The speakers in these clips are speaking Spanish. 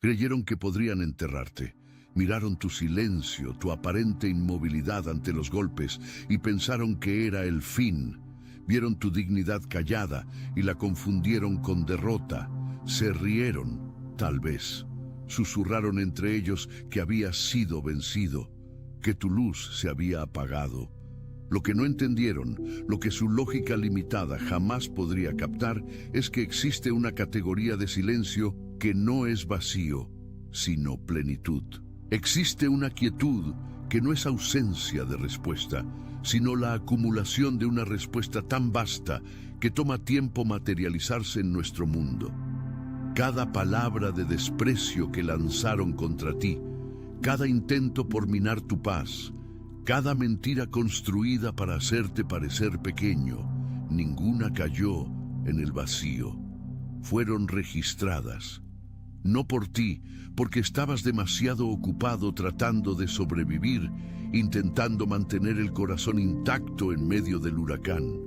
Creyeron que podrían enterrarte. Miraron tu silencio, tu aparente inmovilidad ante los golpes y pensaron que era el fin. Vieron tu dignidad callada y la confundieron con derrota. Se rieron, tal vez. Susurraron entre ellos que habías sido vencido, que tu luz se había apagado. Lo que no entendieron, lo que su lógica limitada jamás podría captar, es que existe una categoría de silencio que no es vacío, sino plenitud. Existe una quietud que no es ausencia de respuesta, sino la acumulación de una respuesta tan vasta que toma tiempo materializarse en nuestro mundo. Cada palabra de desprecio que lanzaron contra ti, cada intento por minar tu paz, cada mentira construida para hacerte parecer pequeño, ninguna cayó en el vacío. Fueron registradas. No por ti, porque estabas demasiado ocupado tratando de sobrevivir, intentando mantener el corazón intacto en medio del huracán.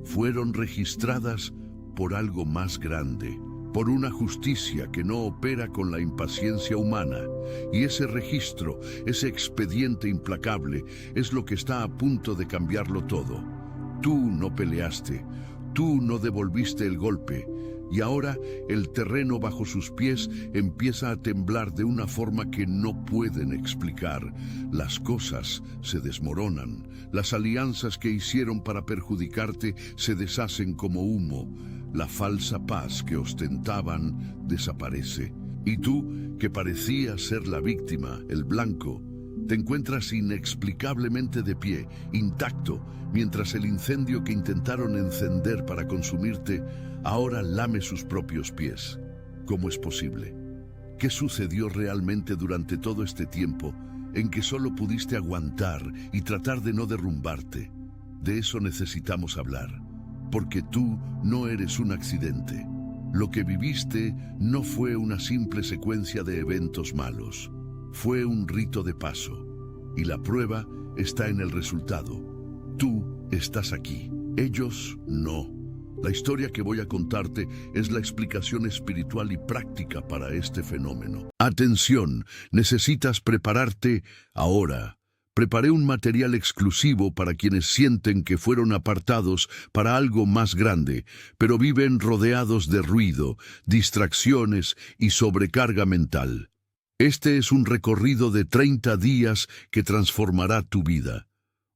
Fueron registradas por algo más grande, por una justicia que no opera con la impaciencia humana. Y ese registro, ese expediente implacable, es lo que está a punto de cambiarlo todo. Tú no peleaste, tú no devolviste el golpe, y ahora el terreno bajo sus pies empieza a temblar de una forma que no pueden explicar. Las cosas se desmoronan, las alianzas que hicieron para perjudicarte se deshacen como humo. La falsa paz que ostentaban desaparece. Y tú, que parecías ser la víctima, el blanco, te encuentras inexplicablemente de pie, intacto, mientras el incendio que intentaron encender para consumirte ahora lame sus propios pies. ¿Cómo es posible? ¿Qué sucedió realmente durante todo este tiempo en que solo pudiste aguantar y tratar de no derrumbarte? De eso necesitamos hablar, porque tú no eres un accidente. Lo que viviste no fue una simple secuencia de eventos malos. Fue un rito de paso, y la prueba está en el resultado. Tú estás aquí, ellos no. La historia que voy a contarte es la explicación espiritual y práctica para este fenómeno. Atención, necesitas prepararte ahora. Preparé un material exclusivo para quienes sienten que fueron apartados para algo más grande, pero viven rodeados de ruido, distracciones y sobrecarga mental. Este es un recorrido de 30 días que transformará tu vida.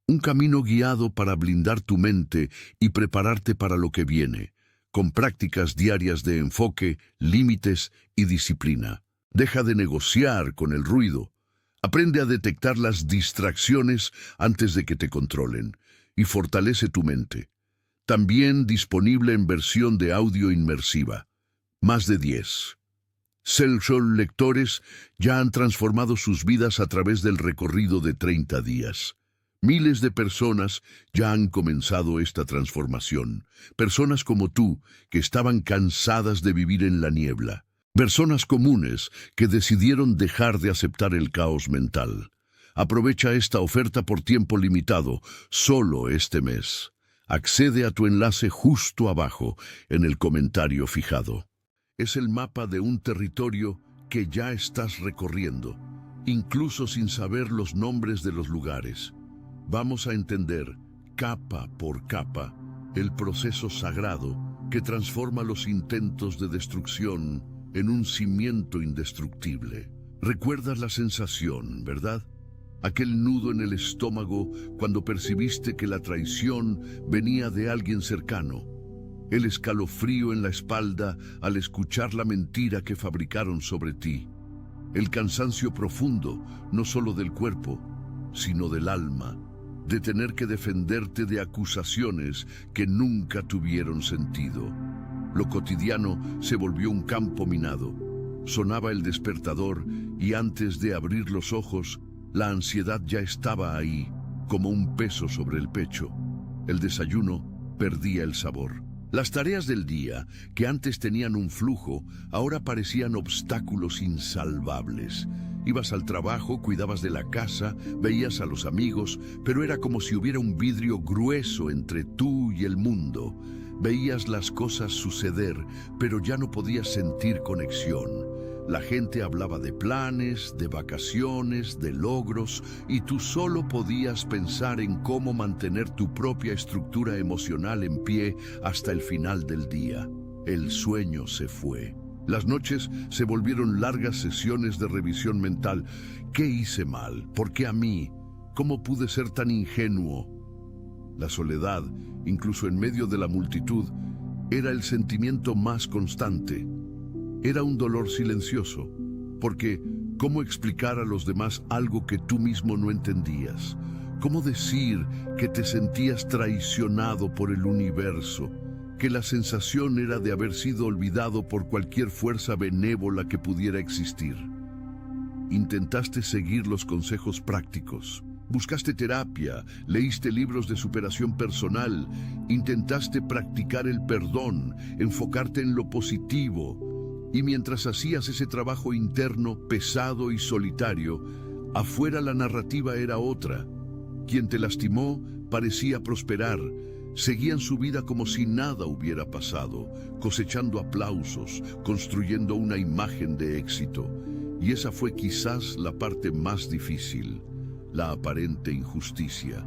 Un camino guiado para blindar tu mente y prepararte para lo que viene, con prácticas diarias de enfoque, límites y disciplina. Deja de negociar con el ruido. Aprende a detectar las distracciones antes de que te controlen y fortalece tu mente. También disponible en versión de audio inmersiva. Más de 10. Self-Soul lectores ya han transformado sus vidas a través del recorrido de 30 días. Miles de personas ya han comenzado esta transformación. Personas como tú, que estaban cansadas de vivir en la niebla. Personas comunes que decidieron dejar de aceptar el caos mental. Aprovecha esta oferta por tiempo limitado, solo este mes. Accede a tu enlace justo abajo, en el comentario fijado. Es el mapa de un territorio que ya estás recorriendo, incluso sin saber los nombres de los lugares. Vamos a entender, capa por capa, el proceso sagrado que transforma los intentos de destrucción en un cimiento indestructible. Recuerdas la sensación, ¿verdad? Aquel nudo en el estómago cuando percibiste que la traición venía de alguien cercano. El escalofrío en la espalda al escuchar la mentira que fabricaron sobre ti. El cansancio profundo, no solo del cuerpo, sino del alma, de tener que defenderte de acusaciones que nunca tuvieron sentido. Lo cotidiano se volvió un campo minado. Sonaba el despertador y antes de abrir los ojos, la ansiedad ya estaba ahí, como un peso sobre el pecho. El desayuno perdía el sabor. Las tareas del día, que antes tenían un flujo, ahora parecían obstáculos insalvables. Ibas al trabajo, cuidabas de la casa, veías a los amigos, pero era como si hubiera un vidrio grueso entre tú y el mundo. Veías las cosas suceder, pero ya no podías sentir conexión. La gente hablaba de planes, de vacaciones, de logros, y tú solo podías pensar en cómo mantener tu propia estructura emocional en pie hasta el final del día. El sueño se fue. Las noches se volvieron largas sesiones de revisión mental. ¿Qué hice mal? ¿Por qué a mí? ¿Cómo pude ser tan ingenuo? La soledad, incluso en medio de la multitud, era el sentimiento más constante. Era un dolor silencioso, porque ¿cómo explicar a los demás algo que tú mismo no entendías? ¿Cómo decir que te sentías traicionado por el universo? Que la sensación era de haber sido olvidado por cualquier fuerza benévola que pudiera existir. Intentaste seguir los consejos prácticos. Buscaste terapia, leíste libros de superación personal, intentaste practicar el perdón, enfocarte en lo positivo. Y mientras hacías ese trabajo interno pesado y solitario, afuera la narrativa era otra. Quien te lastimó parecía prosperar. Seguían su vida como si nada hubiera pasado, cosechando aplausos, construyendo una imagen de éxito. Y esa fue quizás la parte más difícil, la aparente injusticia,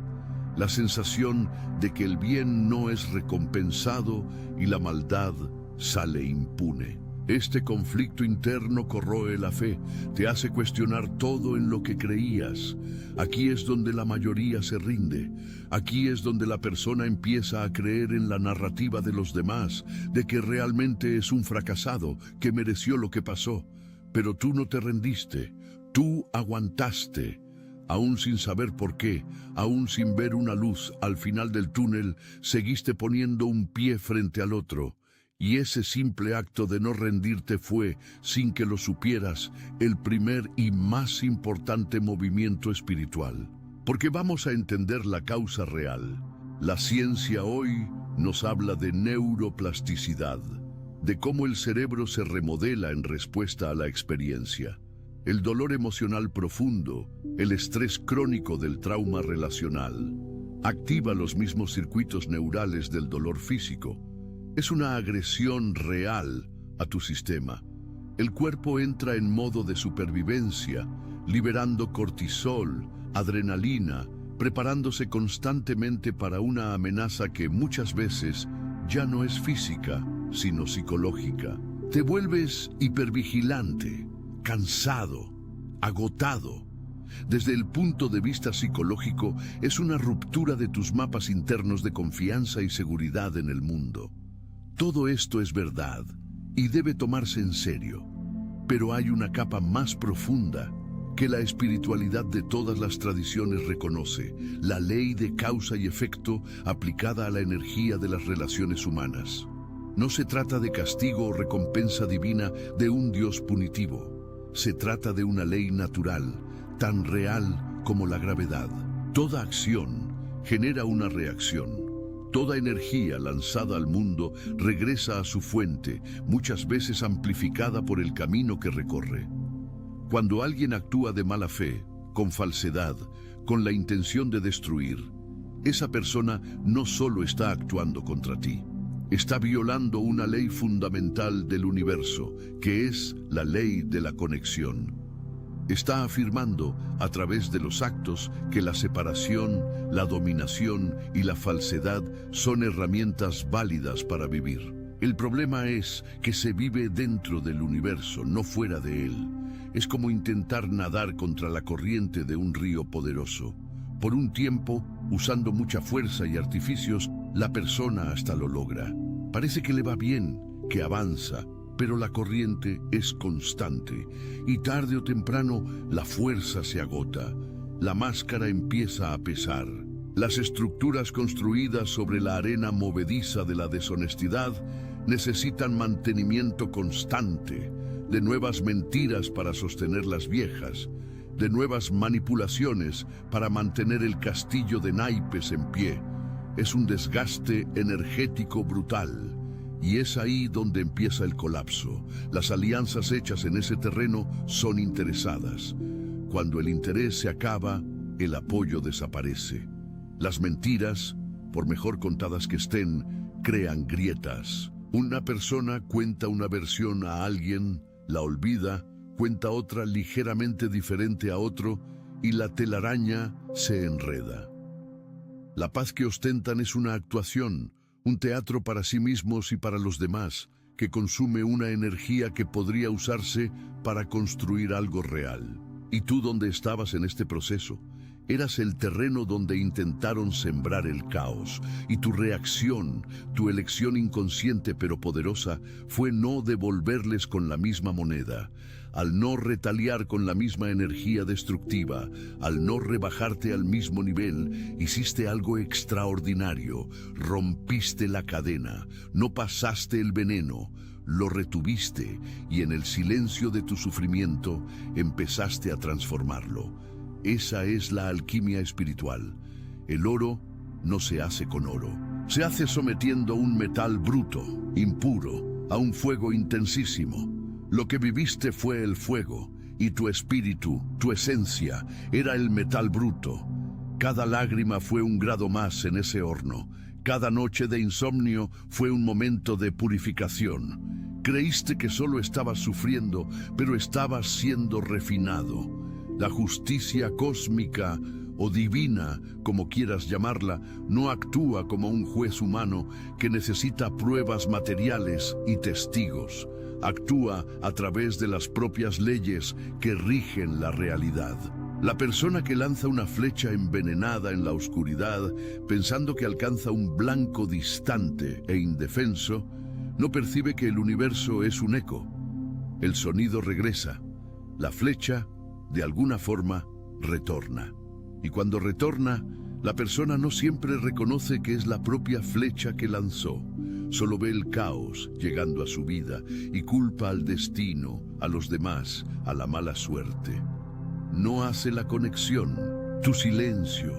la sensación de que el bien no es recompensado y la maldad sale impune. Este conflicto interno corroe la fe, te hace cuestionar todo en lo que creías. Aquí es donde la mayoría se rinde. Aquí es donde la persona empieza a creer en la narrativa de los demás, de que realmente es un fracasado, que mereció lo que pasó. Pero tú no te rendiste, tú aguantaste. Aún sin saber por qué, aún sin ver una luz al final del túnel, seguiste poniendo un pie frente al otro. Y ese simple acto de no rendirte fue, sin que lo supieras, el primer y más importante movimiento espiritual. Porque vamos a entender la causa real. La ciencia hoy nos habla de neuroplasticidad, de cómo el cerebro se remodela en respuesta a la experiencia. El dolor emocional profundo, el estrés crónico del trauma relacional, activa los mismos circuitos neurales del dolor físico. Es una agresión real a tu sistema. El cuerpo entra en modo de supervivencia, liberando cortisol, adrenalina, preparándose constantemente para una amenaza que muchas veces ya no es física, sino psicológica. Te vuelves hipervigilante, cansado, agotado. Desde el punto de vista psicológico, es una ruptura de tus mapas internos de confianza y seguridad en el mundo. Todo esto es verdad y debe tomarse en serio, pero hay una capa más profunda que la espiritualidad de todas las tradiciones reconoce, la ley de causa y efecto aplicada a la energía de las relaciones humanas. No se trata de castigo o recompensa divina de un Dios punitivo. Se trata de una ley natural, tan real como la gravedad. Toda acción genera una reacción. Toda energía lanzada al mundo regresa a su fuente, muchas veces amplificada por el camino que recorre. Cuando alguien actúa de mala fe, con falsedad, con la intención de destruir, esa persona no solo está actuando contra ti, está violando una ley fundamental del universo, que es la ley de la conexión. Está afirmando, a través de los actos, que la separación, la dominación y la falsedad son herramientas válidas para vivir. El problema es que se vive dentro del universo, no fuera de él. Es como intentar nadar contra la corriente de un río poderoso. Por un tiempo, usando mucha fuerza y artificios, la persona hasta lo logra. Parece que le va bien, que avanza, pero la corriente es constante y tarde o temprano la fuerza se agota. La máscara empieza a pesar. Las estructuras construidas sobre la arena movediza de la deshonestidad necesitan mantenimiento constante, de nuevas mentiras para sostener las viejas, de nuevas manipulaciones para mantener el castillo de naipes en pie. Es un desgaste energético brutal. Y es ahí donde empieza el colapso. Las alianzas hechas en ese terreno son interesadas. Cuando el interés se acaba, el apoyo desaparece. Las mentiras, por mejor contadas que estén, crean grietas. Una persona cuenta una versión a alguien, la olvida cuenta otra ligeramente diferente a otro y la telaraña se enreda. La paz que ostentan es una actuación, un teatro para sí mismos y para los demás, que consume una energía que podría usarse para construir algo real. ¿Y tú dónde estabas en este proceso? Eras el terreno donde intentaron sembrar el caos, y tu reacción, tu elección inconsciente pero poderosa, fue no devolverles con la misma moneda. Al no retaliar con la misma energía destructiva, al no rebajarte al mismo nivel, hiciste algo extraordinario, rompiste la cadena, no pasaste el veneno, lo retuviste y en el silencio de tu sufrimiento empezaste a transformarlo. Esa es la alquimia espiritual. El oro no se hace con oro. Se hace sometiendo un metal bruto, impuro, a un fuego intensísimo. Lo que viviste fue el fuego, y tu espíritu, tu esencia, era el metal bruto. Cada lágrima fue un grado más en ese horno. Cada noche de insomnio fue un momento de purificación. Creíste que solo estabas sufriendo, pero estabas siendo refinado. La justicia cósmica o divina, como quieras llamarla, no actúa como un juez humano que necesita pruebas materiales y testigos. Actúa a través de las propias leyes que rigen la realidad. La persona que lanza una flecha envenenada en la oscuridad, pensando que alcanza un blanco distante e indefenso, no percibe que el universo es un eco. El sonido regresa. La flecha, de alguna forma, retorna. Y cuando retorna, la persona no siempre reconoce que es la propia flecha que lanzó. Solo ve el caos llegando a su vida y culpa al destino, a los demás, a la mala suerte. No hace la conexión. Tu silencio,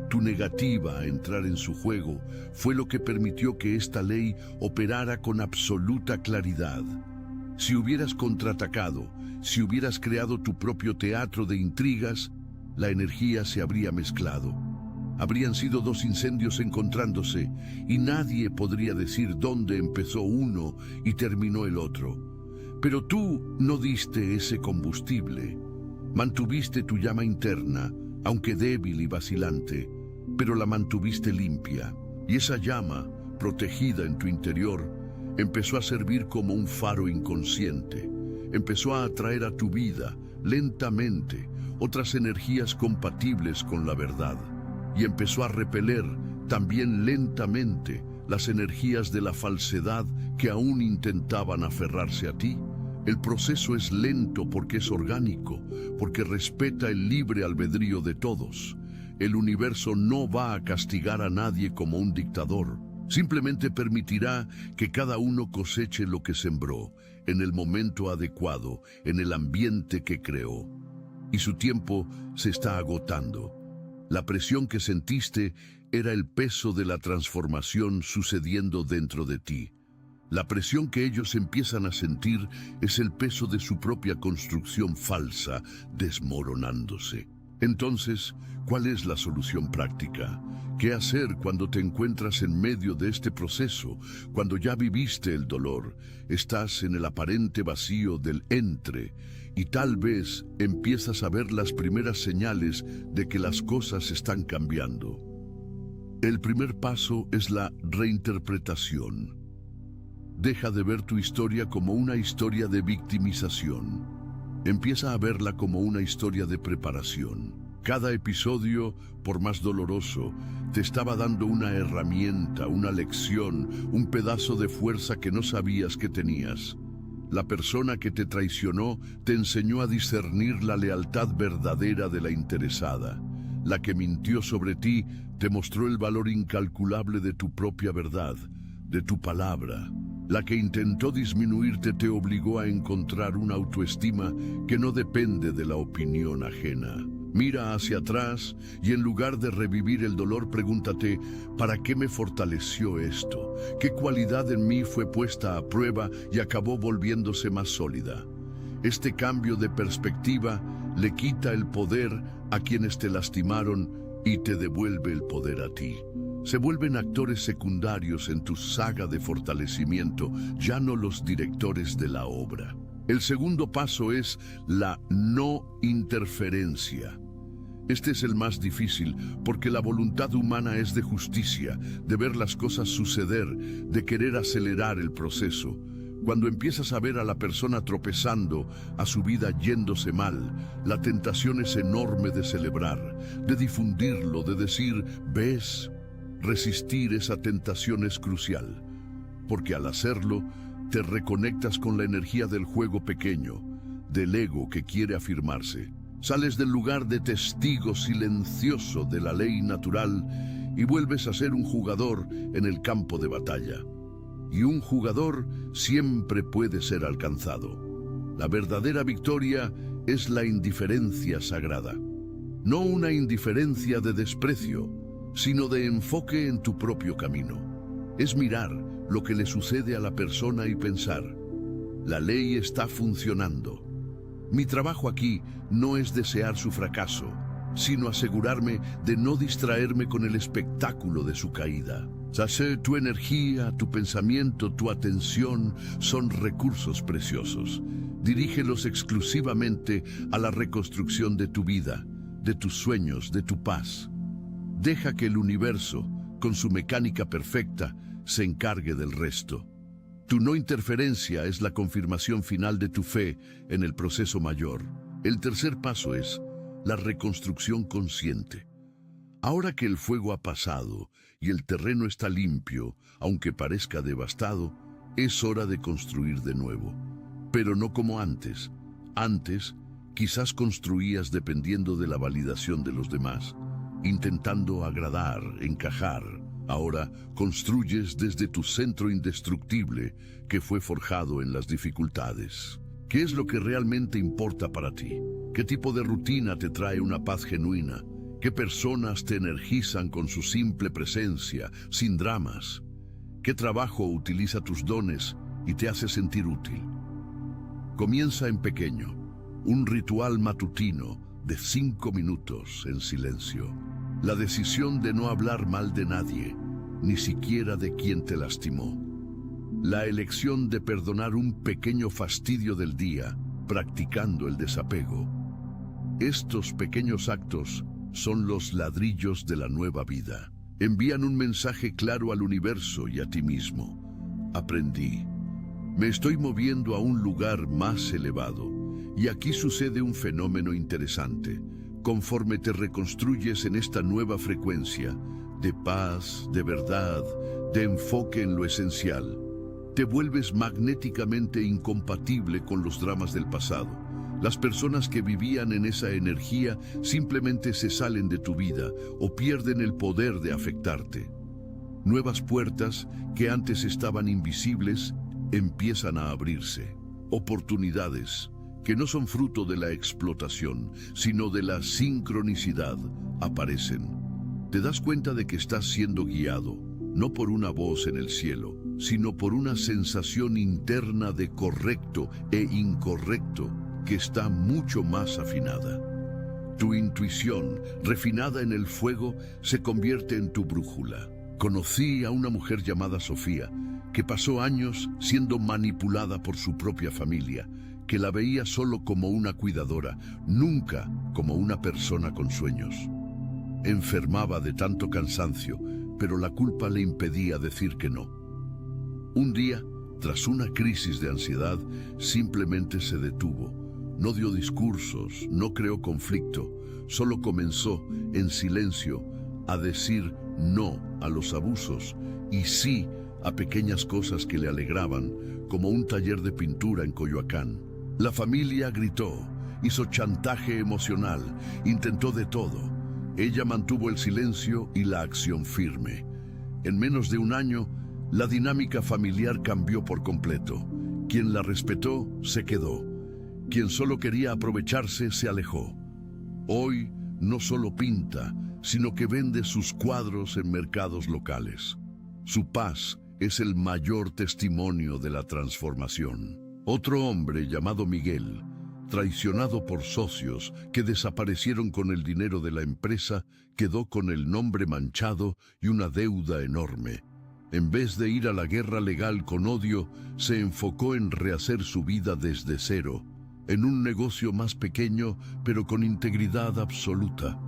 tu negativa a entrar en su juego, fue lo que permitió que esta ley operara con absoluta claridad. Si hubieras contraatacado, si hubieras creado tu propio teatro de intrigas, la energía se habría mezclado. Habrían sido dos incendios encontrándose y nadie podría decir dónde empezó uno y terminó el otro. Pero tú no diste ese combustible. Mantuviste tu llama interna, aunque débil y vacilante, pero la mantuviste limpia. Y esa llama, protegida en tu interior, empezó a servir como un faro inconsciente. Empezó a atraer a tu vida, lentamente, otras energías compatibles con la verdad. Y empezó a repeler, también lentamente, las energías de la falsedad que aún intentaban aferrarse a ti. El proceso es lento porque es orgánico, porque respeta el libre albedrío de todos. El universo no va a castigar a nadie como un dictador. Simplemente permitirá que cada uno coseche lo que sembró, en el momento adecuado, en el ambiente que creó. Y su tiempo se está agotando. La presión que sentiste era el peso de la transformación sucediendo dentro de ti. La presión que ellos empiezan a sentir es el peso de su propia construcción falsa desmoronándose. Entonces, ¿cuál es la solución práctica? ¿Qué hacer cuando te encuentras en medio de este proceso, cuando ya viviste el dolor, estás en el aparente vacío del entre y tal vez empiezas a ver las primeras señales de que las cosas están cambiando? El primer paso es la reinterpretación. Deja de ver tu historia como una historia de victimización. Empieza a verla como una historia de preparación. Cada episodio, por más doloroso, te estaba dando una herramienta, una lección, un pedazo de fuerza que no sabías que tenías. La persona que te traicionó te enseñó a discernir la lealtad verdadera de la interesada. La que mintió sobre ti te mostró el valor incalculable de tu propia verdad, de tu palabra. La que intentó disminuirte te obligó a encontrar una autoestima que no depende de la opinión ajena. Mira hacia atrás y en lugar de revivir el dolor, pregúntate, ¿para qué me fortaleció esto? ¿Qué cualidad en mí fue puesta a prueba y acabó volviéndose más sólida? Este cambio de perspectiva le quita el poder a quienes te lastimaron y te devuelve el poder a ti. Se vuelven actores secundarios en tu saga de fortalecimiento, ya no los directores de la obra. El segundo paso es la no interferencia. Este es el más difícil porque la voluntad humana es de justicia, de ver las cosas suceder, de querer acelerar el proceso. Cuando empiezas a ver a la persona tropezando, a su vida yéndose mal, la tentación es enorme de celebrar, de difundirlo, de decir, ¿ves? Resistir esa tentación es crucial, porque al hacerlo, te reconectas con la energía del juego pequeño, del ego que quiere afirmarse. Sales del lugar de testigo silencioso de la ley natural y vuelves a ser un jugador en el campo de batalla. Y un jugador siempre puede ser alcanzado. La verdadera victoria es la indiferencia sagrada. No una indiferencia de desprecio, sino de enfoque en tu propio camino. Es mirar lo que le sucede a la persona y pensar, la ley está funcionando. Mi trabajo aquí no es desear su fracaso, sino asegurarme de no distraerme con el espectáculo de su caída. Tu energía, tu pensamiento, tu atención son recursos preciosos. Dirígelos exclusivamente a la reconstrucción de tu vida, de tus sueños, de tu paz. Deja que el universo, con su mecánica perfecta, se encargue del resto. Tu no interferencia es la confirmación final de tu fe en el proceso mayor. El tercer paso es la reconstrucción consciente. Ahora que el fuego ha pasado y el terreno está limpio, aunque parezca devastado, es hora de construir de nuevo. Pero no como antes. Antes, quizás construías dependiendo de la validación de los demás, intentando agradar, encajar. Ahora construyes desde tu centro indestructible que fue forjado en las dificultades. ¿Qué es lo que realmente importa para ti? ¿Qué tipo de rutina te trae una paz genuina? ¿Qué personas te energizan con su simple presencia, sin dramas? ¿Qué trabajo utiliza tus dones y te hace sentir útil? Comienza en pequeño, un ritual matutino de 5 minutos en silencio. La decisión de no hablar mal de nadie, ni siquiera de quien te lastimó. La elección de perdonar un pequeño fastidio del día, practicando el desapego. Estos pequeños actos son los ladrillos de la nueva vida. Envían un mensaje claro al universo y a ti mismo. Aprendí. Me estoy moviendo a un lugar más elevado, y aquí sucede un fenómeno interesante. Conforme te reconstruyes en esta nueva frecuencia, de paz, de verdad, de enfoque en lo esencial, te vuelves magnéticamente incompatible con los dramas del pasado. Las personas que vivían en esa energía simplemente se salen de tu vida o pierden el poder de afectarte. Nuevas puertas que antes estaban invisibles empiezan a abrirse. Oportunidades que no son fruto de la explotación, sino de la sincronicidad, aparecen. Te das cuenta de que estás siendo guiado, no por una voz en el cielo, sino por una sensación interna de correcto e incorrecto que está mucho más afinada. Tu intuición, refinada en el fuego, se convierte en tu brújula. Conocí a una mujer llamada Sofía, que pasó años siendo manipulada por su propia familia, que la veía solo como una cuidadora, nunca como una persona con sueños. Enfermaba de tanto cansancio, pero la culpa le impedía decir que no. Un día, tras una crisis de ansiedad, simplemente se detuvo. No dio discursos, no creó conflicto, solo comenzó, en silencio, a decir no a los abusos y sí a pequeñas cosas que le alegraban, como un taller de pintura en Coyoacán. La familia gritó, hizo chantaje emocional, intentó de todo. Ella mantuvo el silencio y la acción firme. En menos de un año, la dinámica familiar cambió por completo. Quien la respetó, se quedó. Quien solo quería aprovecharse, se alejó. Hoy no solo pinta, sino que vende sus cuadros en mercados locales. Su paz es el mayor testimonio de la transformación. Otro hombre llamado Miguel, traicionado por socios que desaparecieron con el dinero de la empresa, quedó con el nombre manchado y una deuda enorme. En vez de ir a la guerra legal con odio, se enfocó en rehacer su vida desde cero, en un negocio más pequeño, pero con integridad absoluta.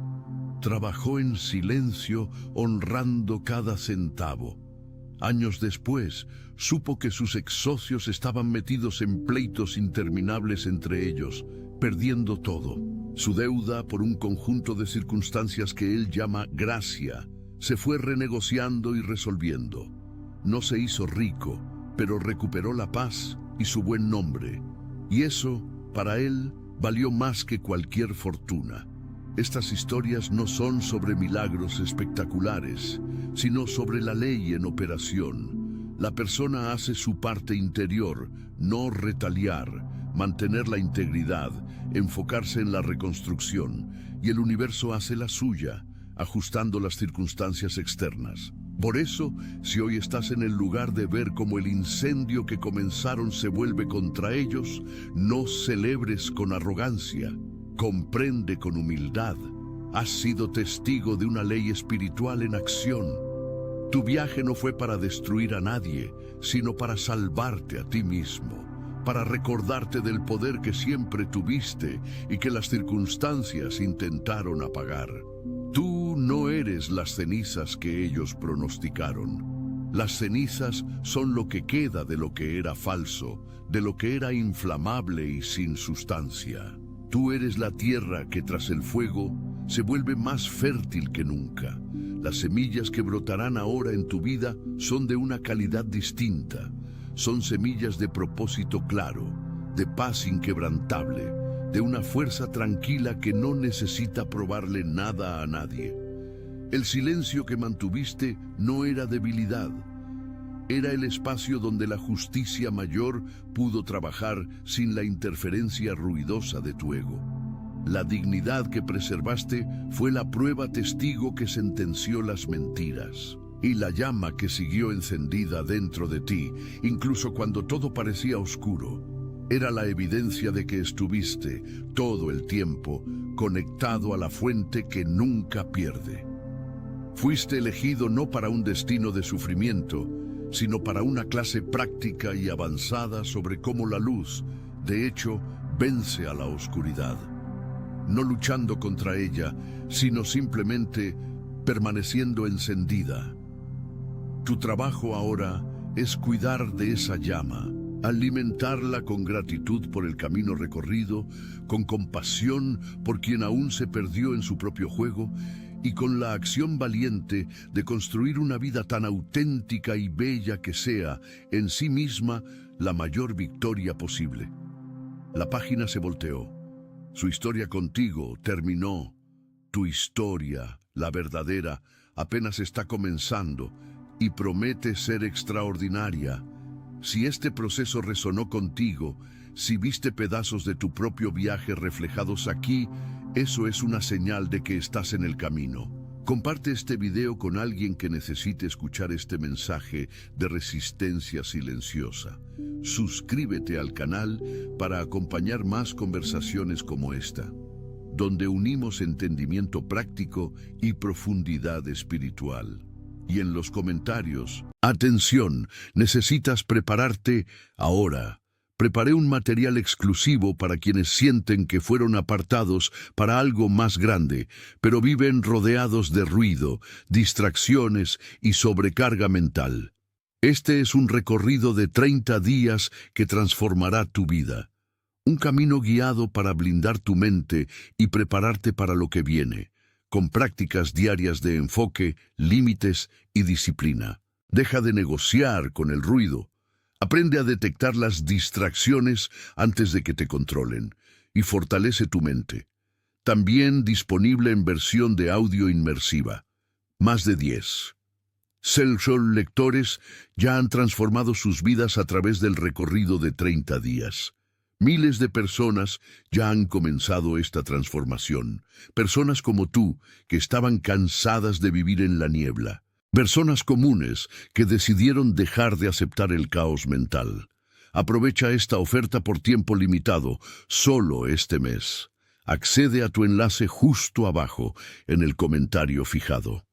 Trabajó en silencio, honrando cada centavo. Años después, supo que sus ex-socios estaban metidos en pleitos interminables entre ellos, perdiendo todo. Su deuda, por un conjunto de circunstancias que él llama gracia, se fue renegociando y resolviendo. No se hizo rico, pero recuperó la paz y su buen nombre. Y eso, para él, valió más que cualquier fortuna. Estas historias no son sobre milagros espectaculares, sino sobre la ley en operación. La persona hace su parte interior, no retaliar, mantener la integridad, enfocarse en la reconstrucción, y el universo hace la suya, ajustando las circunstancias externas. Por eso, si hoy estás en el lugar de ver cómo el incendio que comenzaron se vuelve contra ellos, no celebres con arrogancia, comprende con humildad. Has sido testigo de una ley espiritual en acción. Tu viaje no fue para destruir a nadie, sino para salvarte a ti mismo, para recordarte del poder que siempre tuviste y que las circunstancias intentaron apagar. Tú no eres las cenizas que ellos pronosticaron. Las cenizas son lo que queda de lo que era falso, de lo que era inflamable y sin sustancia. Tú eres la tierra que tras el fuego se vuelve más fértil que nunca. Las semillas que brotarán ahora en tu vida son de una calidad distinta. Son semillas de propósito claro, de paz inquebrantable, de una fuerza tranquila que no necesita probarle nada a nadie. El silencio que mantuviste no era debilidad. Era el espacio donde la justicia mayor pudo trabajar sin la interferencia ruidosa de tu ego. La dignidad que preservaste fue la prueba testigo que sentenció las mentiras. Y la llama que siguió encendida dentro de ti, incluso cuando todo parecía oscuro, era la evidencia de que estuviste todo el tiempo conectado a la fuente que nunca pierde. Fuiste elegido no para un destino de sufrimiento, sino para una clase práctica y avanzada sobre cómo la luz, de hecho, vence a la oscuridad. No luchando contra ella, sino simplemente permaneciendo encendida. Tu trabajo ahora es cuidar de esa llama, alimentarla con gratitud por el camino recorrido, con compasión por quien aún se perdió en su propio juego y con la acción valiente de construir una vida tan auténtica y bella que sea, en sí misma, la mayor victoria posible. La página se volteó. Su historia contigo terminó. Tu historia, la verdadera, apenas está comenzando y promete ser extraordinaria. Si este proceso resonó contigo, si viste pedazos de tu propio viaje reflejados aquí, eso es una señal de que estás en el camino. Comparte este video con alguien que necesite escuchar este mensaje de resistencia silenciosa. Suscríbete al canal para acompañar más conversaciones como esta, donde unimos entendimiento práctico y profundidad espiritual. Y en los comentarios, atención, necesitas prepararte ahora. Preparé un material exclusivo para quienes sienten que fueron apartados para algo más grande, pero viven rodeados de ruido, distracciones y sobrecarga mental. Este es un recorrido de 30 días que transformará tu vida. Un camino guiado para blindar tu mente y prepararte para lo que viene, con prácticas diarias de enfoque, límites y disciplina. Deja de negociar con el ruido. Aprende a detectar las distracciones antes de que te controlen y fortalece tu mente. También disponible en versión de audio inmersiva. Más de 10. Self-Soul lectores ya han transformado sus vidas a través del recorrido de 30 días. Miles de personas ya han comenzado esta transformación. Personas como tú, que estaban cansadas de vivir en la niebla. Personas comunes que decidieron dejar de aceptar el caos mental. Aprovecha esta oferta por tiempo limitado, solo este mes. Accede a tu enlace justo abajo, en el comentario fijado.